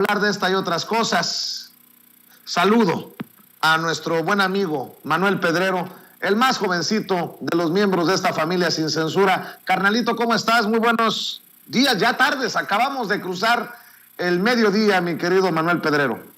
Hablar de esta y otras cosas. Saludo a nuestro buen amigo Manuel Pedrero, el más jovencito de los miembros de esta familia sin censura. Carnalito, ¿cómo estás? Muy buenos días, ya tardes, acabamos de cruzar el mediodía, mi querido Manuel Pedrero.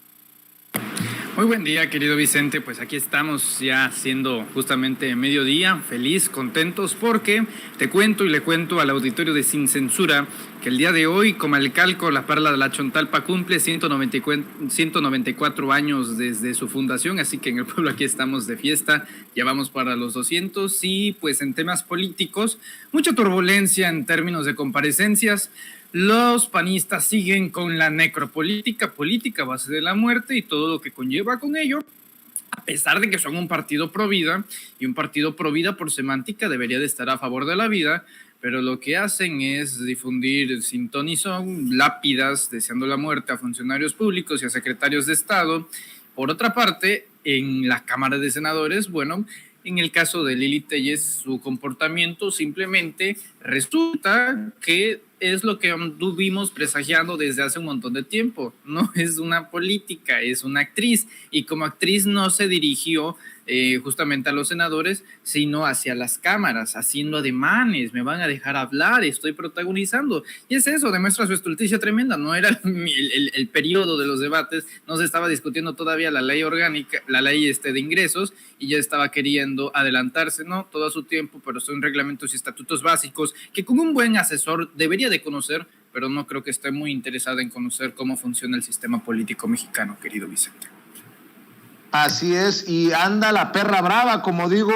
Muy buen día, querido Vicente. Pues aquí estamos ya siendo justamente mediodía, feliz, contentos, porque te cuento y le cuento al auditorio de Sin Censura que el día de hoy, Comalcalco, la Perla de la Chontalpa, cumple 194 años desde su fundación, así que en el pueblo aquí estamos de fiesta, ya vamos para los 200 y pues en temas políticos, mucha turbulencia en términos de comparecencias. Los panistas siguen con la necropolítica, política a base de la muerte y todo lo que conlleva con ello, a pesar de que son un partido pro vida, y un partido pro vida por semántica debería de estar a favor de la vida, pero lo que hacen es difundir sin ton ni son, lápidas deseando la muerte a funcionarios públicos y a secretarios de Estado. Por otra parte, en la Cámara de Senadores, bueno, en el caso de Lili Telles, su comportamiento simplemente resulta que es lo que anduvimos presagiando desde hace un montón de tiempo. No es una política, es una actriz. Y como actriz no se dirigió justamente a los senadores, sino hacia las cámaras, haciendo ademanes, me van a dejar hablar, estoy protagonizando. Y es eso, demuestra su estulticia tremenda. No era el periodo de los debates, no se estaba discutiendo todavía la ley orgánica, la ley de ingresos, y ya estaba queriendo adelantarse, ¿no? Todo a su tiempo, pero son reglamentos y estatutos básicos que con un buen asesor debería de conocer, pero no creo que esté muy interesada en conocer cómo funciona el sistema político mexicano, querido Vicente. Así es, y anda la perra brava, como digo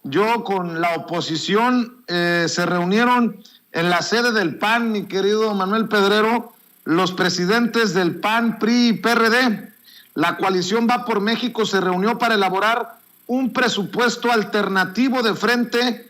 yo, con la oposición. Se reunieron en la sede del PAN, mi querido Manuel Pedrero, los presidentes del PAN, PRI y PRD. La coalición Va por México se reunió para elaborar un presupuesto alternativo de frente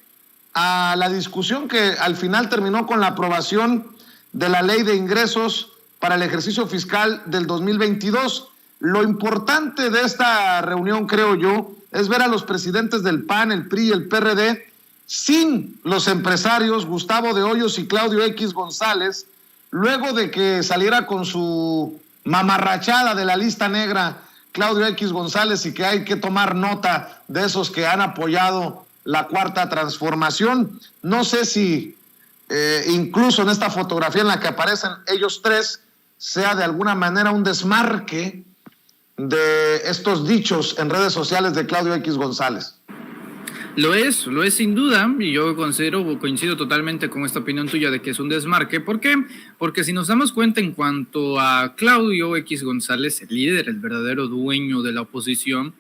a la discusión que al final terminó con la aprobación de la ley de ingresos para el ejercicio fiscal del 2022. Lo importante de esta reunión, creo yo, es ver a los presidentes del PAN, el PRI y el PRD sin los empresarios Gustavo de Hoyos y Claudio X González, luego de que saliera con su mamarrachada de la lista negra Claudio X González, y que hay que tomar nota de esos que han apoyado la Cuarta Transformación. No sé si incluso en esta fotografía en la que aparecen ellos tres sea de alguna manera un desmarque de estos dichos en redes sociales de Claudio X González. Lo es sin duda, y yo coincido totalmente con esta opinión tuya de que es un desmarque. ¿Por qué? Porque si nos damos cuenta en cuanto a Claudio X González, el líder, el verdadero dueño de la oposición,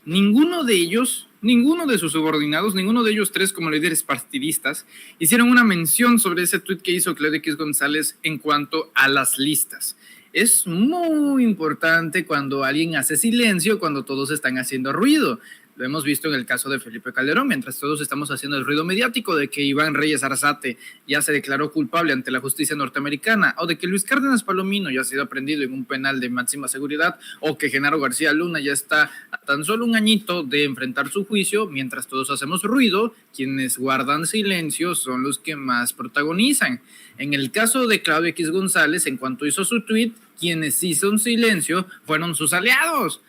ninguno de ellos, ninguno de sus subordinados, ninguno de ellos tres como líderes partidistas, hicieron una mención sobre ese tuit que hizo Claudio X González en cuanto a las listas. Es muy importante cuando alguien hace silencio, cuando todos están haciendo ruido. Lo hemos visto en el caso de Felipe Calderón, mientras todos estamos haciendo el ruido mediático de que Iván Reyes Arzate ya se declaró culpable ante la justicia norteamericana, o de que Luis Cárdenas Palomino ya ha sido aprendido en un penal de máxima seguridad, o que Genaro García Luna ya está a tan solo un añito de enfrentar su juicio. Mientras todos hacemos ruido, quienes guardan silencio son los que más protagonizan. En el caso de Claudio X González, en cuanto hizo su tuit, quienes hizo un silencio fueron sus aliados,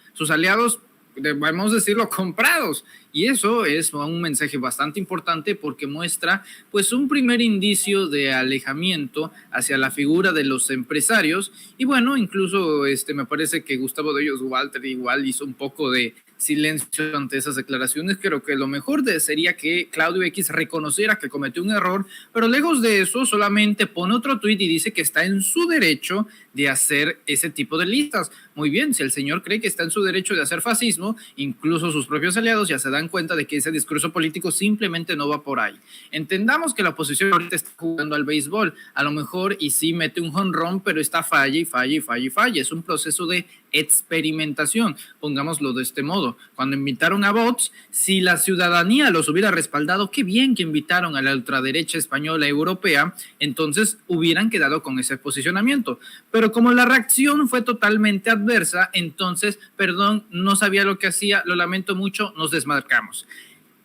vamos a decirlo, comprados. Y eso es un mensaje bastante importante porque muestra pues un primer indicio de alejamiento hacia la figura de los empresarios. Y bueno, incluso me parece que Gustavo de Hoyos Walter igual hizo un poco de silencio ante esas declaraciones. Creo que lo mejor sería que Claudio X reconociera que cometió un error, pero lejos de eso solamente pone otro tuit y dice que está en su derecho de hacer ese tipo de listas. Muy bien, si el señor cree que está en su derecho de hacer fascismo, incluso sus propios aliados ya se dan cuenta de que ese discurso político simplemente no va por ahí. Entendamos que la oposición ahorita está jugando al béisbol, a lo mejor y sí mete un jonrón, pero está falla y falla y falla y falla. Es un proceso de experimentación, pongámoslo de este modo. Cuando invitaron a Vox, si la ciudadanía los hubiera respaldado, qué bien que invitaron a la ultraderecha española europea, entonces hubieran quedado con ese posicionamiento. Pero como la reacción fue totalmente adversa, entonces, perdón, no sabía lo que hacía, lo lamento mucho, nos desmarcamos.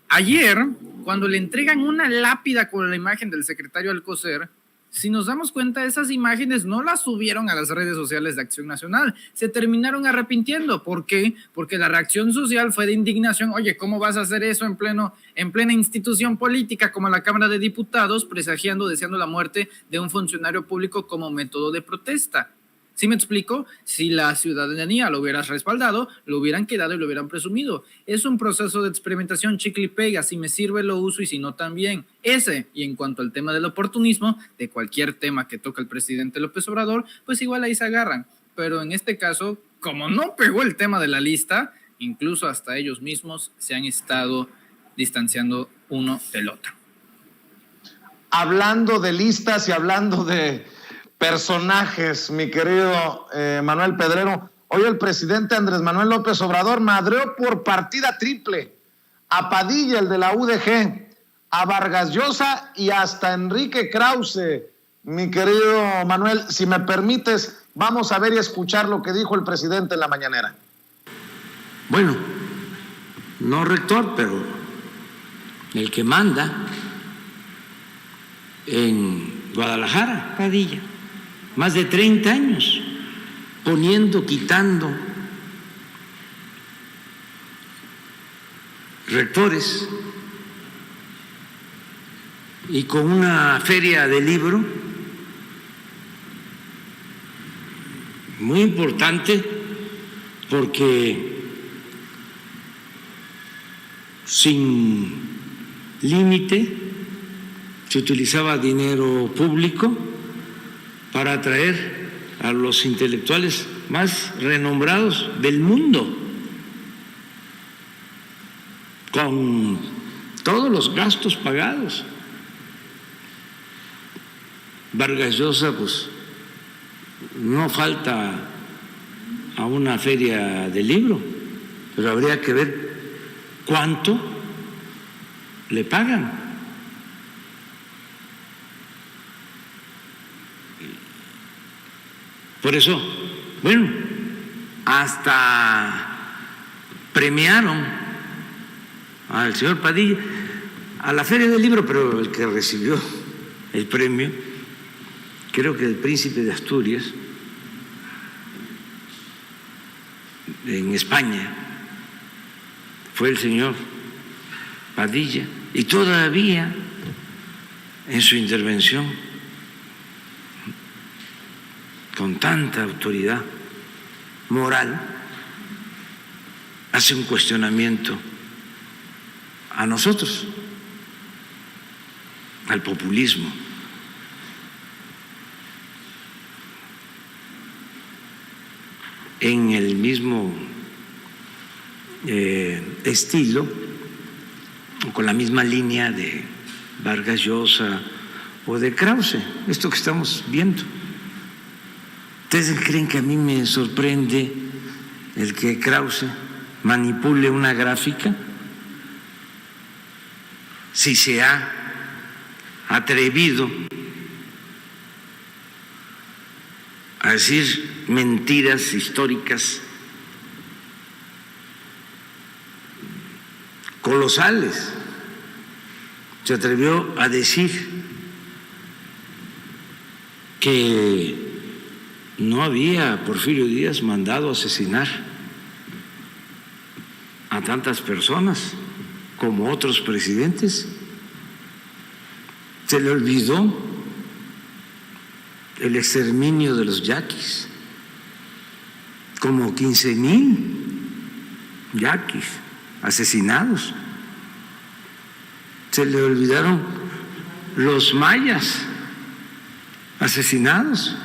Ayer, cuando le entregan una lápida con la imagen del secretario Alcocer, Si nos damos cuenta, esas imágenes no las subieron a las redes sociales de Acción Nacional, se terminaron arrepintiendo. ¿Por qué? Porque la reacción social fue de indignación. Oye, ¿cómo vas a hacer eso en plena institución política como la Cámara de Diputados, presagiando, deseando la muerte de un funcionario público como método de protesta? ¿Sí me explico? Si la ciudadanía lo hubiera respaldado, lo hubieran quedado y lo hubieran presumido. Es un proceso de experimentación chicle y pega. Si me sirve, lo uso, y si no, también. Y en cuanto al tema del oportunismo, de cualquier tema que toca el presidente López Obrador, pues igual ahí se agarran. Pero en este caso, como no pegó el tema de la lista, incluso hasta ellos mismos se han estado distanciando uno del otro. Hablando de listas y hablando de personajes, mi querido Manuel Pedrero, hoy el presidente Andrés Manuel López Obrador madreó por partida triple a Padilla, el de la UDG, a Vargas Llosa y hasta Enrique Krause. Mi querido Manuel, si me permites, vamos a ver y escuchar lo que dijo el presidente en la mañanera. Bueno, no rector, pero el que manda en Guadalajara, Padilla, más de 30 años, poniendo, quitando rectores, y con una feria de libro muy importante, porque sin límite se utilizaba dinero público para atraer a los intelectuales más renombrados del mundo, con todos los gastos pagados. Vargas Llosa, pues no falta a una feria de libro, pero habría que ver cuánto le pagan. Por eso, bueno, hasta premiaron al señor Padilla a la Feria del Libro, pero el que recibió el premio, creo que el príncipe de Asturias, en España, fue el señor Padilla, y todavía en su intervención, con tanta autoridad moral, hace un cuestionamiento a nosotros, al populismo. En el mismo estilo, con la misma línea de Vargas Llosa o de Krause, esto que estamos viendo. ¿Ustedes creen que a mí me sorprende el que Krause manipule una gráfica? Si se ha atrevido a decir mentiras históricas colosales, se atrevió a decir que no había Porfirio Díaz mandado asesinar a tantas personas como otros presidentes. Se le olvidó el exterminio de los yaquis, como 15,000 yaquis asesinados. Se le olvidaron los mayas asesinados.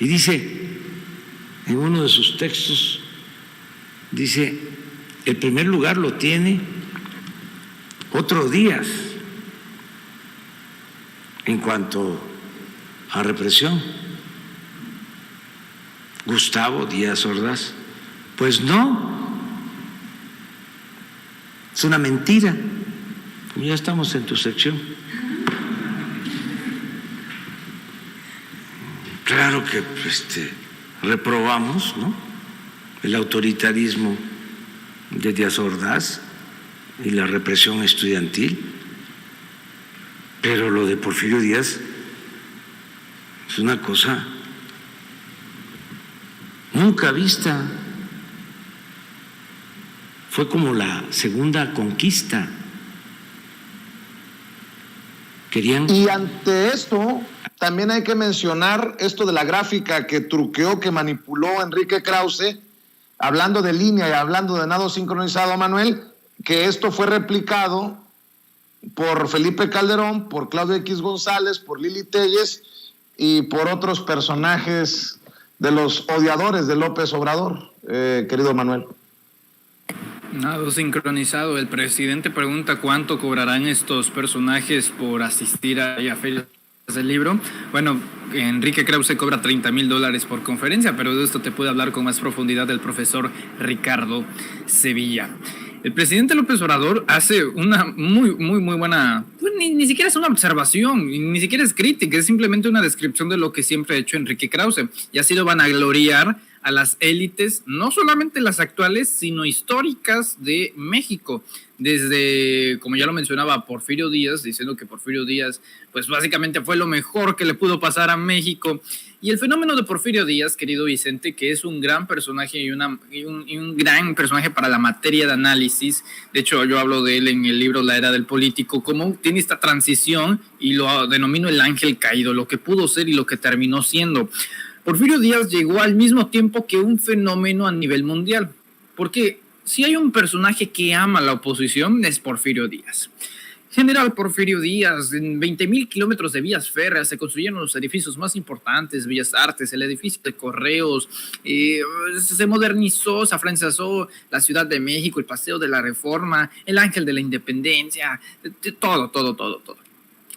Y dice, en uno de sus textos, dice, el primer lugar lo tiene Otro Díaz en cuanto a represión, Gustavo Díaz Ordaz. Pues no, es una mentira. Ya estamos en tu sección. Claro que reprobamos, ¿no?, el autoritarismo de Díaz Ordaz y la represión estudiantil, Pero lo de Porfirio Díaz es una cosa nunca vista. Fue como la segunda conquista. Querían... Y ante esto, también hay que mencionar esto de la gráfica que truqueó, que manipuló Enrique Krause, hablando de línea y hablando de nado sincronizado, Manuel, que esto fue replicado por Felipe Calderón, por Claudio X González, por Lili Telles y por otros personajes de los odiadores de López Obrador, querido Manuel. Nado sincronizado. El presidente pregunta cuánto cobrarán estos personajes por asistir a ferias del libro. Bueno, Enrique Krause cobra $30,000 por conferencia, pero de esto te puede hablar con más profundidad el profesor Ricardo Sevilla. El presidente López Obrador hace una muy buena, ni siquiera es una observación, ni siquiera es crítica, es simplemente una descripción de lo que siempre ha hecho Enrique Krause, y ha sido vanagloriar a las élites, no solamente las actuales, sino históricas de México. Desde, como ya lo mencionaba, Porfirio Díaz, diciendo que Porfirio Díaz, pues básicamente fue lo mejor que le pudo pasar a México. Y el fenómeno de Porfirio Díaz, querido Vicente, que es un gran personaje y un gran personaje para la materia de análisis. De hecho, yo hablo de él en el libro La Era del Político, cómo tiene esta transición y lo denomino el ángel caído, lo que pudo ser y lo que terminó siendo. Porfirio Díaz llegó al mismo tiempo que un fenómeno a nivel mundial, porque si hay un personaje que ama la oposición es Porfirio Díaz. General Porfirio Díaz, en 20,000 kilómetros de vías férreas se construyeron los edificios más importantes, Bellas Artes, el edificio de Correos, se modernizó, se afrancesó la Ciudad de México, el Paseo de la Reforma, el Ángel de la Independencia, todo.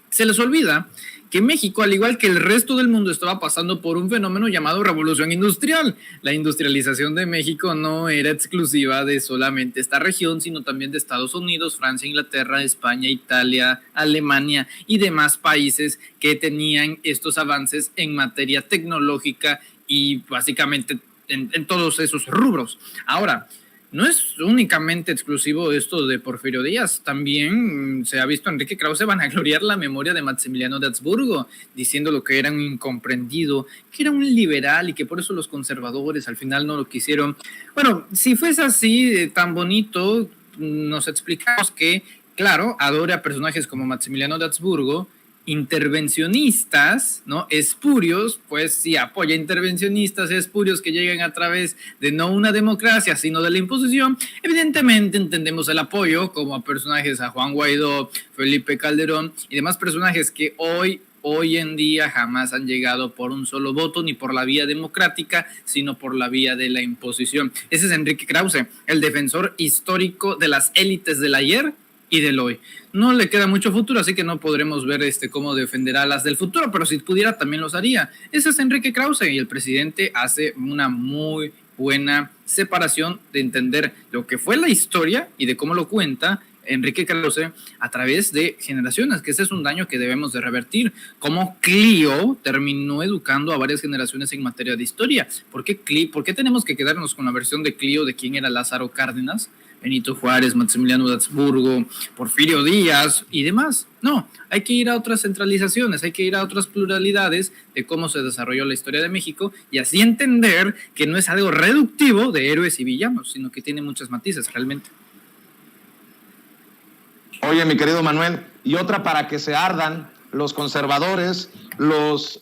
Se les olvida que México, al igual que el resto del mundo, estaba pasando por un fenómeno llamado revolución industrial. La industrialización de México no era exclusiva de solamente esta región, sino también de Estados Unidos, Francia, Inglaterra, España, Italia, Alemania y demás países que tenían estos avances en materia tecnológica y básicamente en todos esos rubros. Ahora, no es únicamente exclusivo esto de Porfirio Díaz, también se ha visto a Enrique Krause vanagloriar la memoria de Maximiliano de Habsburgo, diciendo lo que era un incomprendido, que era un liberal y que por eso los conservadores al final no lo quisieron. Bueno, si fuese así tan bonito, nos explicamos que, claro, adora a personajes como Maximiliano de Habsburgo, intervencionistas, ¿no? Espurios, pues sí apoya intervencionistas, espurios que llegan a través de no una democracia, sino de la imposición. Evidentemente entendemos el apoyo como a personajes a Juan Guaidó, Felipe Calderón y demás personajes que hoy en día jamás han llegado por un solo voto ni por la vía democrática, sino por la vía de la imposición. Ese es Enrique Krause, el defensor histórico de las élites del ayer y del hoy. No le queda mucho futuro, así que no podremos ver cómo defenderá las del futuro, pero si pudiera también los haría. Ese es Enrique Krause y el presidente hace una muy buena separación de entender lo que fue la historia y de cómo lo cuenta Enrique Krause a través de generaciones, que ese es un daño que debemos de revertir. Como Clio terminó educando a varias generaciones en materia de historia. ¿Por qué tenemos que quedarnos con la versión de Clio de quién era Lázaro Cárdenas, Benito Juárez, Maximiliano de Habsburgo, Porfirio Díaz y demás? No, hay que ir a otras centralizaciones, hay que ir a otras pluralidades de cómo se desarrolló la historia de México y así entender que no es algo reductivo de héroes y villanos, sino que tiene muchos matices realmente. Oye, mi querido Manuel, y otra para que se ardan los conservadores, los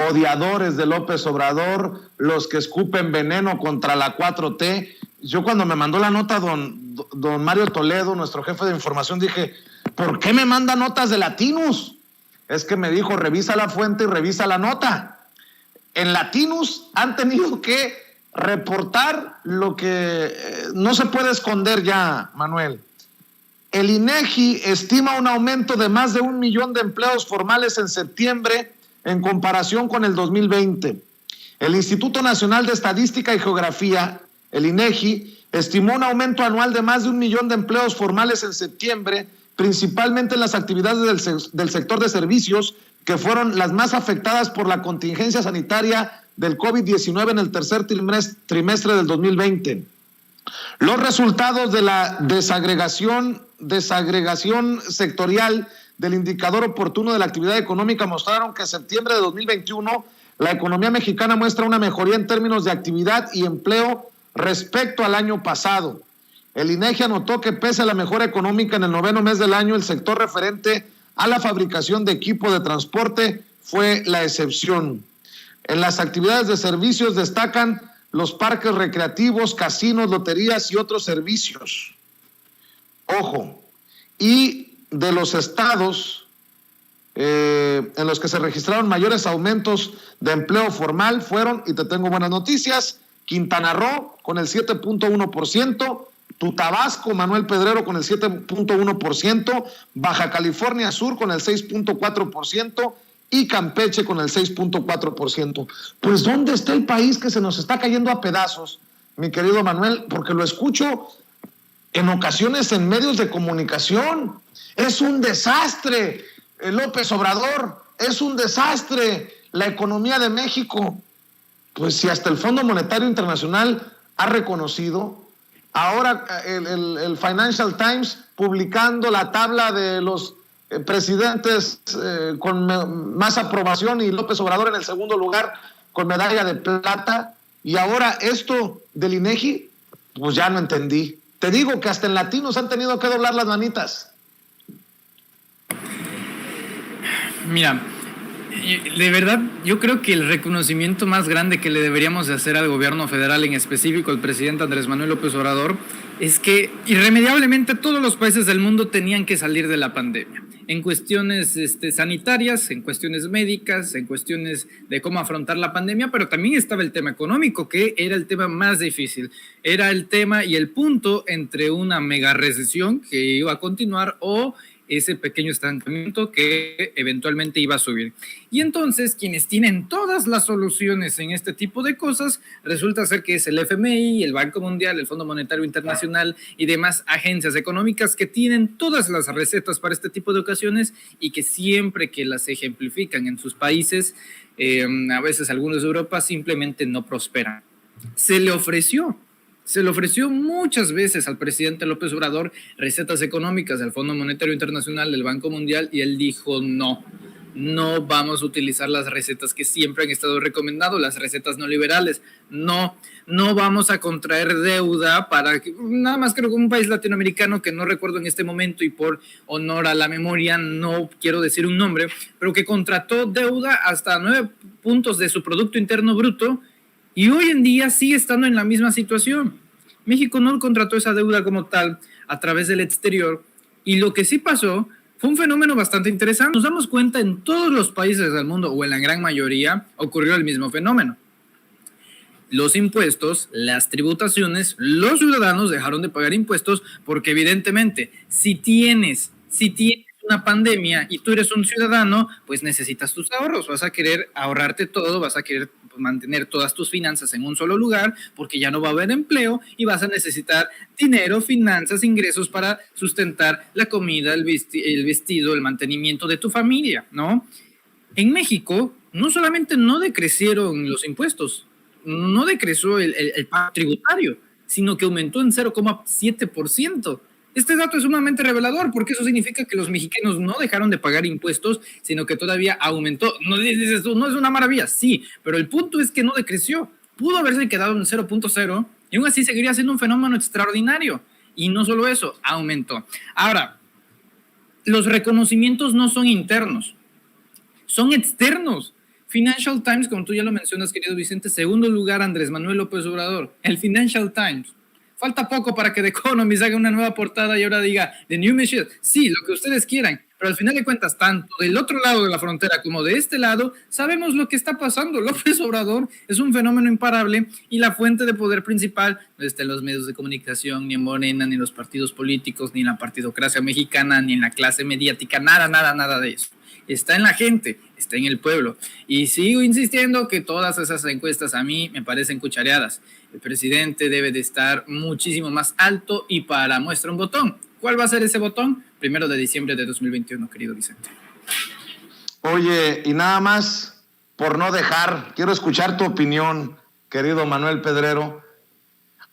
odiadores de López Obrador, los que escupen veneno contra la 4T. Yo cuando me mandó la nota don Mario Toledo, nuestro jefe de información, dije, ¿por qué me manda notas de Latinus? Es que me dijo, revisa la fuente y revisa la nota. En Latinus han tenido que reportar lo que no se puede esconder ya, Manuel. El INEGI estima un aumento de más de 1 millón de empleos formales en septiembre en comparación con el 2020. El Instituto Nacional de Estadística y Geografía, el INEGI, estimó un aumento anual de más de 1 millón de empleos formales en septiembre, principalmente en las actividades del sector de servicios, que fueron las más afectadas por la contingencia sanitaria del COVID-19 en el tercer trimestre del 2020. Los resultados de la desagregación sectorial del indicador oportuno de la actividad económica mostraron que en septiembre de 2021 la economía mexicana muestra una mejoría en términos de actividad y empleo respecto al año pasado. El INEGI anotó que pese a la mejora económica en el 9º mes del año, el sector referente a la fabricación de equipo de transporte fue la excepción. En las actividades de servicios destacan los parques recreativos, casinos, loterías y otros servicios. Ojo, y de los estados en los que se registraron mayores aumentos de empleo formal fueron, y te tengo buenas noticias, Quintana Roo con el 7.1%, tu Tabasco, Manuel Pedrero, con el 7.1%, Baja California Sur con el 6.4% y Campeche con el 6.4%. Pues ¿dónde está el país que se nos está cayendo a pedazos, mi querido Manuel? Porque lo escucho en ocasiones en medios de comunicación. Es un desastre, López Obrador, es un desastre la economía de México. Pues si hasta el Fondo Monetario Internacional ha reconocido, ahora el Financial Times publicando la tabla de los presidentes con más aprobación y López Obrador en el segundo lugar con medalla de plata, y ahora esto del INEGI, pues ya no entendí. Te digo que hasta en latinos han tenido que doblar las manitas. Mira, de verdad, yo creo que el reconocimiento más grande que le deberíamos de hacer al gobierno federal, en específico al presidente Andrés Manuel López Obrador, es que irremediablemente todos los países del mundo tenían que salir de la pandemia. En cuestiones sanitarias, en cuestiones médicas, en cuestiones de cómo afrontar la pandemia, pero también estaba el tema económico, que era el tema más difícil. Era el tema y el punto entre una mega recesión que iba a continuar o ese pequeño estancamiento que eventualmente iba a subir. Y entonces, quienes tienen todas las soluciones en este tipo de cosas, resulta ser que es el FMI, el Banco Mundial, el Fondo Monetario Internacional y demás agencias económicas que tienen todas las recetas para este tipo de ocasiones y que siempre que las ejemplifican en sus países, a veces algunos de Europa simplemente no prosperan. Se le ofreció muchas veces al presidente López Obrador recetas económicas del Fondo Monetario Internacional, del Banco Mundial, y él dijo no vamos a utilizar las recetas que siempre han estado recomendadas, las recetas neoliberales, no vamos a contraer deuda para que, nada más creo que un país latinoamericano que no recuerdo en este momento y por honor a la memoria no quiero decir un nombre, pero que contrató deuda hasta 9 puntos de su Producto Interno Bruto. Y hoy en día sigue estando en la misma situación. México no contrató esa deuda como tal a través del exterior, y lo que sí pasó fue un fenómeno bastante interesante. Nos damos cuenta en todos los países del mundo, o en la gran mayoría, ocurrió el mismo fenómeno. Los impuestos, las tributaciones, los ciudadanos dejaron de pagar impuestos porque evidentemente si tienes una pandemia y tú eres un ciudadano, pues necesitas tus ahorros, vas a querer ahorrarte todo, vas a querer mantener todas tus finanzas en un solo lugar porque ya no va a haber empleo y vas a necesitar dinero, finanzas, ingresos para sustentar la comida, el vestido, el mantenimiento de tu familia, ¿no? En México no solamente no decrecieron los impuestos, no decreció el pago tributario, sino que aumentó en 0,7%. Este dato es sumamente revelador porque eso significa que los mexicanos no dejaron de pagar impuestos, sino que todavía aumentó. No dices tú, no es una maravilla, sí, pero el punto es que no decreció. Pudo haberse quedado en 0.0 y aún así seguiría siendo un fenómeno extraordinario. Y no solo eso, aumentó. Ahora, los reconocimientos no son internos, son externos. Financial Times, como tú ya lo mencionas, querido Vicente, segundo lugar, Andrés Manuel López Obrador. El Financial Times. Falta poco para que The Economist haga una nueva portada y ahora diga The New Machine. Sí, lo que ustedes quieran, pero al final de cuentas, tanto del otro lado de la frontera como de este lado, sabemos lo que está pasando. López Obrador es un fenómeno imparable y la fuente de poder principal no está en los medios de comunicación, ni en Morena, ni en los partidos políticos, ni en la partidocracia mexicana, ni en la clase mediática, nada de eso. Está en la gente, está en el pueblo. Y sigo insistiendo que todas esas encuestas a mí me parecen cuchareadas. El presidente debe de estar muchísimo más alto y para muestra un botón. ¿Cuál va a ser ese botón? 1 de diciembre de 2021, querido Vicente. Oye, y nada más por no dejar, quiero escuchar tu opinión, querido Manuel Pedrero.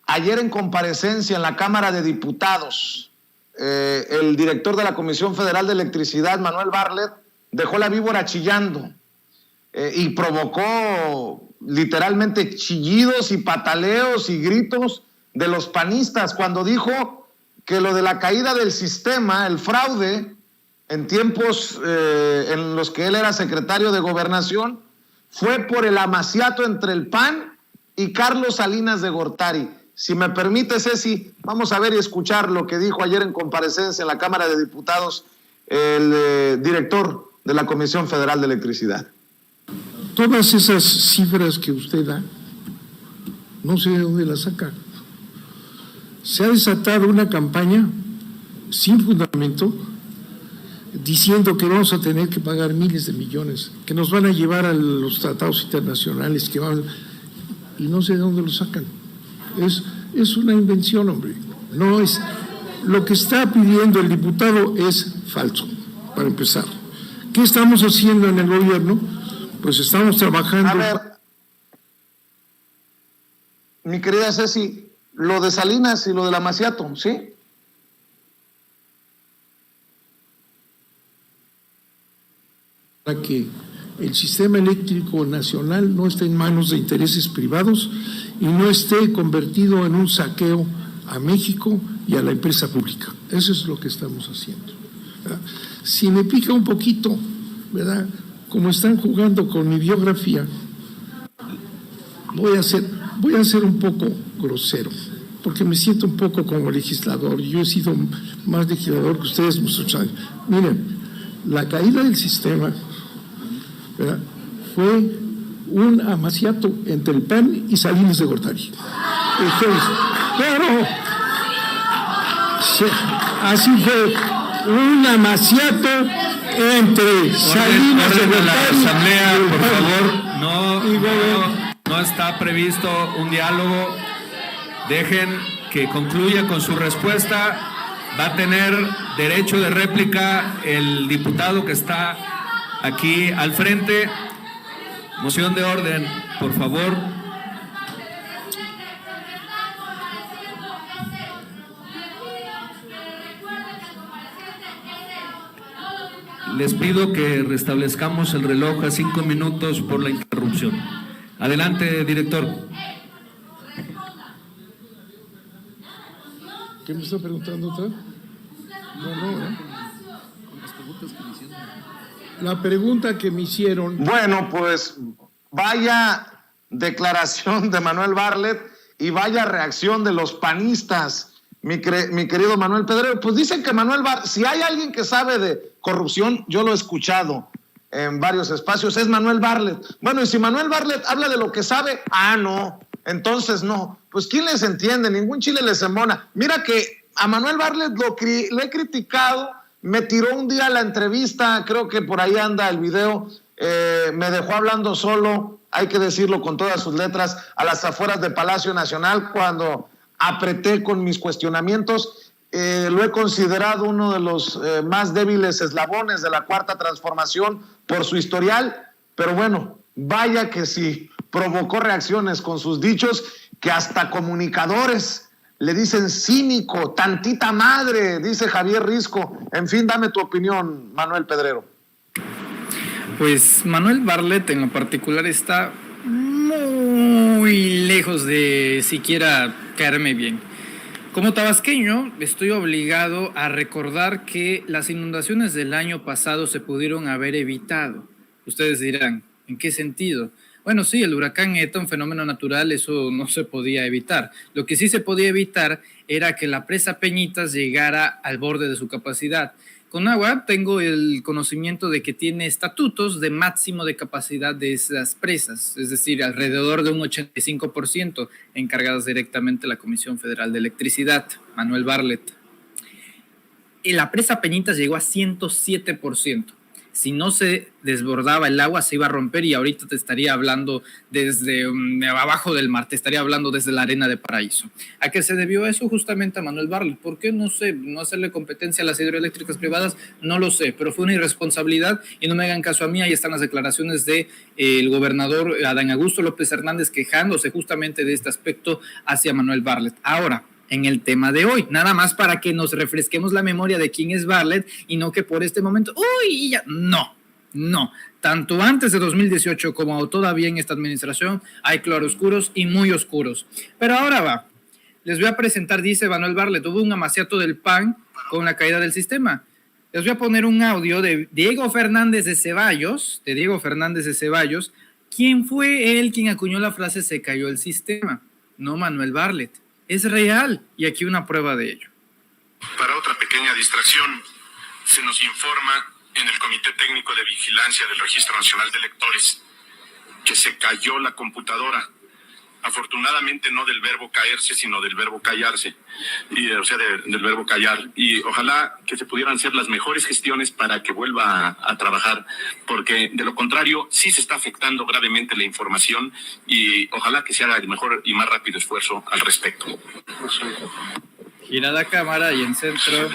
Ayer en comparecencia en la Cámara de Diputados, el director de la Comisión Federal de Electricidad, Manuel Bartlett, dejó la víbora chillando y provocó literalmente chillidos y pataleos y gritos de los panistas cuando dijo que lo de la caída del sistema, el fraude, en tiempos en los que él era secretario de Gobernación, fue por el amaciato entre el PAN y Carlos Salinas de Gortari. Si me permite, Ceci, vamos a ver y escuchar lo que dijo ayer en comparecencia en la Cámara de Diputados el director de la Comisión Federal de Electricidad. Todas esas cifras que usted da, no sé de dónde las saca. Se ha desatado una campaña sin fundamento diciendo que vamos a tener que pagar miles de millones, que nos van a llevar a los tratados internacionales, y no sé de dónde lo sacan. Es una invención, hombre. No es lo que está pidiendo el diputado, es falso, para empezar. ¿Qué estamos haciendo en el gobierno? Pues estamos trabajando. A ver, mi querida Ceci, lo de Salinas y lo del amaciato, ¿sí? Para que el sistema eléctrico nacional no esté en manos de intereses privados y no esté convertido en un saqueo a México y a la empresa pública. Eso es lo que estamos haciendo, ¿verdad? Si me pica un poquito, ¿verdad?, como están jugando con mi biografía, voy a ser un poco grosero, porque me siento un poco como legislador. Yo he sido más legislador que ustedes muchos años. Miren, la caída del sistema, ¿verdad?, fue un amaciato entre el PAN y Salinas de Gortari. Claro, así fue, un amaciato entre Salinas de Gortari. La asamblea, por favor, no está previsto un diálogo. Dejen que concluya con su respuesta. Va a tener derecho de réplica el diputado que está aquí al frente. Moción de orden, por favor. Les pido que restablezcamos el reloj a 5 minutos por la interrupción. Adelante, director. ¿Qué me está preguntando otra? No. La pregunta que me hicieron. Bueno, pues vaya declaración de Manuel Bartlett y vaya reacción de los panistas, mi querido Manuel Pedrero. Pues dicen que Manuel Bartlett, si hay alguien que sabe de corrupción, yo lo he escuchado en varios espacios, es Manuel Bartlett. Bueno, y si Manuel Bartlett habla de lo que sabe, no, entonces no. Pues ¿quién les entiende? Ningún chile les embona. Mira que a Manuel Bartlett lo he criticado, me tiró un día la entrevista, creo que por ahí anda el video, me dejó hablando solo, hay que decirlo con todas sus letras, a las afueras de Palacio Nacional cuando apreté con mis cuestionamientos. Lo he considerado uno de los más débiles eslabones de la Cuarta Transformación por su historial, pero bueno, vaya que sí, provocó reacciones con sus dichos que hasta comunicadores le dicen cínico, tantita madre, dice Javier Risco. En fin, dame tu opinión, Manuel Pedrero. Pues Manuel Bartlett en lo particular está muy lejos de siquiera caerme bien. Como tabasqueño, estoy obligado a recordar que las inundaciones del año pasado se pudieron haber evitado. Ustedes dirán, ¿en qué sentido? Bueno, sí, el huracán ETA, un fenómeno natural, eso no se podía evitar. Lo que sí se podía evitar era que la presa Peñitas llegara al borde de su capacidad. Conagua, tengo el conocimiento de que tiene estatutos de máximo de capacidad de esas presas, es decir, alrededor de un 85% encargadas directamente a la Comisión Federal de Electricidad, Manuel Bartlett. Y la presa Peñitas llegó a 107%. Si no se desbordaba el agua, se iba a romper y ahorita te estaría hablando desde abajo del mar, te estaría hablando desde la arena de Paraíso. ¿A qué se debió eso? Justamente a Manuel Bartlett. ¿Por qué? No sé, no hacerle competencia a las hidroeléctricas privadas, no lo sé, pero fue una irresponsabilidad y no me hagan caso a mí. Ahí están las declaraciones del gobernador Adán Augusto López Hernández quejándose justamente de este aspecto hacia Manuel Bartlett. Ahora, en el tema de hoy, nada más para que nos refresquemos la memoria de quién es Bartlett y no que por este momento, uy, ya, no, tanto antes de 2018 como todavía en esta administración hay claroscuros y muy oscuros. Pero ahora va, les voy a presentar, dice Manuel Bartlett, hubo un amaciato del PAN con la caída del sistema. Les voy a poner un audio de Diego Fernández de Ceballos, quien fue él quien acuñó la frase "se cayó el sistema", no Manuel Bartlett. Es real, y aquí una prueba de ello. Para otra pequeña distracción, se nos informa en el Comité Técnico de Vigilancia del Registro Nacional de Electores que se cayó la computadora. Afortunadamente no del verbo caerse, sino del verbo callarse, del verbo callar. Y ojalá que se pudieran hacer las mejores gestiones para que vuelva a trabajar, porque de lo contrario sí se está afectando gravemente la información y ojalá que se haga el mejor y más rápido esfuerzo al respecto. Gira la cámara y en centro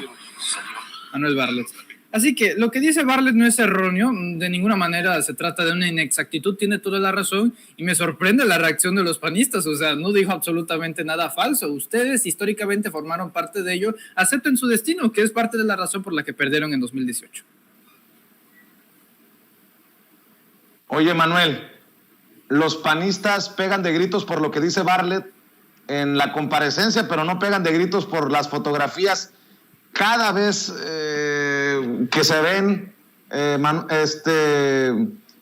Manuel Bartlett. Así que lo que dice Bartlett no es erróneo, de ninguna manera se trata de una inexactitud, tiene toda la razón y me sorprende la reacción de los panistas, o sea, no dijo absolutamente nada falso. Ustedes históricamente formaron parte de ello, acepten su destino, que es parte de la razón por la que perdieron en 2018. Oye, Manuel, los panistas pegan de gritos por lo que dice Bartlett en la comparecencia, pero no pegan de gritos por las fotografías cada vez que se ven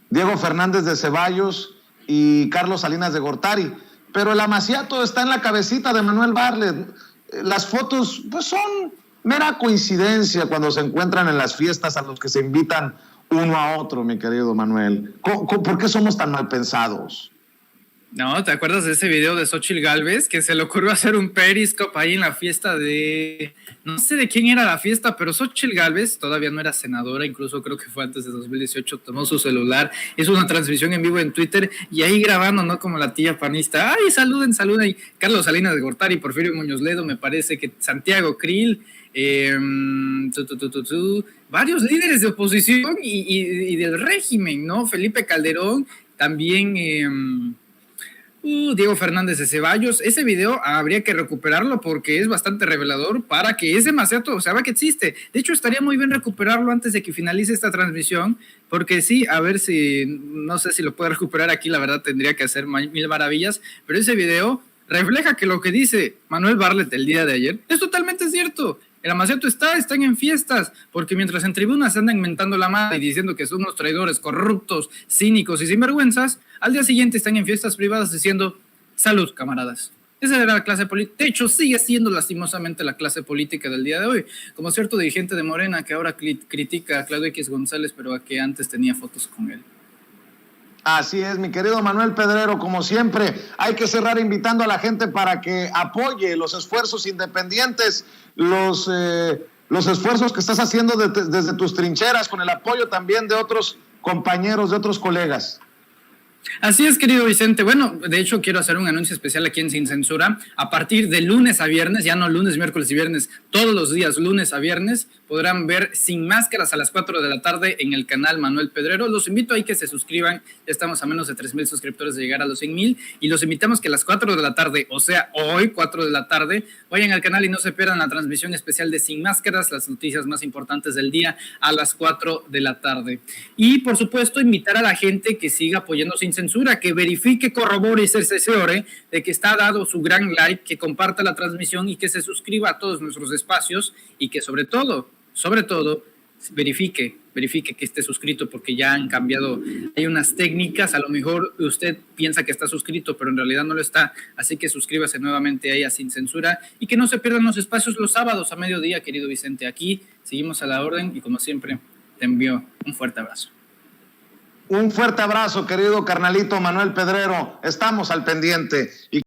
Diego Fernández de Ceballos y Carlos Salinas de Gortari. Pero el amaciato está en la cabecita de Manuel Bartlett. Las fotos pues son mera coincidencia cuando se encuentran en las fiestas a los que se invitan uno a otro, mi querido Manuel. ¿Por qué somos tan mal pensados? No, ¿te acuerdas de ese video de Xóchitl Gálvez que se le ocurrió hacer un periscope ahí en la fiesta de... No sé de quién era la fiesta, pero Xóchitl Gálvez todavía no era senadora, incluso creo que fue antes de 2018, tomó su celular, hizo una transmisión en vivo en Twitter y ahí grabando, ¿no? Como la tía panista, ¡ay, saluden! Y Carlos Salinas de Gortari, Porfirio Muñoz Ledo, me parece que Santiago Krill, varios líderes de oposición y del régimen, ¿no? Felipe Calderón, también... Diego Fernández de Ceballos. Ese video habría que recuperarlo porque es bastante revelador para que ese amaciato sepa que existe. De hecho, estaría muy bien recuperarlo antes de que finalice esta transmisión, porque sí, a ver si, no sé si lo puedo recuperar aquí, la verdad tendría que hacer mil maravillas, pero ese video refleja que lo que dice Manuel Bartlett el día de ayer es totalmente cierto. El amaciato están en fiestas, porque mientras en tribunas andan mentando la madre y diciendo que son unos traidores, corruptos, cínicos y sinvergüenzas, al día siguiente están en fiestas privadas diciendo salud, camaradas. Esa era la clase política. De hecho, sigue siendo lastimosamente la clase política del día de hoy. Como cierto dirigente de Morena que ahora critica a Claudio X González, pero a que antes tenía fotos con él. Así es, mi querido Manuel Pedrero, como siempre, hay que cerrar invitando a la gente para que apoye los esfuerzos independientes, los esfuerzos que estás haciendo desde tus trincheras, con el apoyo también de otros compañeros, de otros colegas. Así es, querido Vicente. Bueno, de hecho quiero hacer un anuncio especial aquí en Sin Censura. A partir de lunes a viernes, ya no lunes, miércoles y viernes, todos los días, lunes a viernes, podrán ver Sin Máscaras a las 4 de la tarde en el canal Manuel Pedrero. Los invito a que se suscriban. Ya estamos a menos de 3,000 suscriptores de llegar a los 100,000 y los invitamos que a las 4 de la tarde, o sea, hoy, 4 de la tarde, vayan al canal y no se pierdan la transmisión especial de Sin Máscaras, las noticias más importantes del día a las 4 de la tarde. Y, por supuesto, invitar a la gente que siga apoyando Sin Censura, que verifique, corrobore y se cerciore de que está dado su gran like, que comparta la transmisión y que se suscriba a todos nuestros espacios y que sobre todo, verifique que esté suscrito, porque ya han cambiado, hay unas técnicas, a lo mejor usted piensa que está suscrito, pero en realidad no lo está, así que suscríbase nuevamente ahí a Sin Censura y que no se pierdan los espacios los sábados a mediodía, querido Vicente. Aquí seguimos a la orden y como siempre te envío un fuerte abrazo. Un fuerte abrazo, querido carnalito Manuel Pedrero. Estamos al pendiente.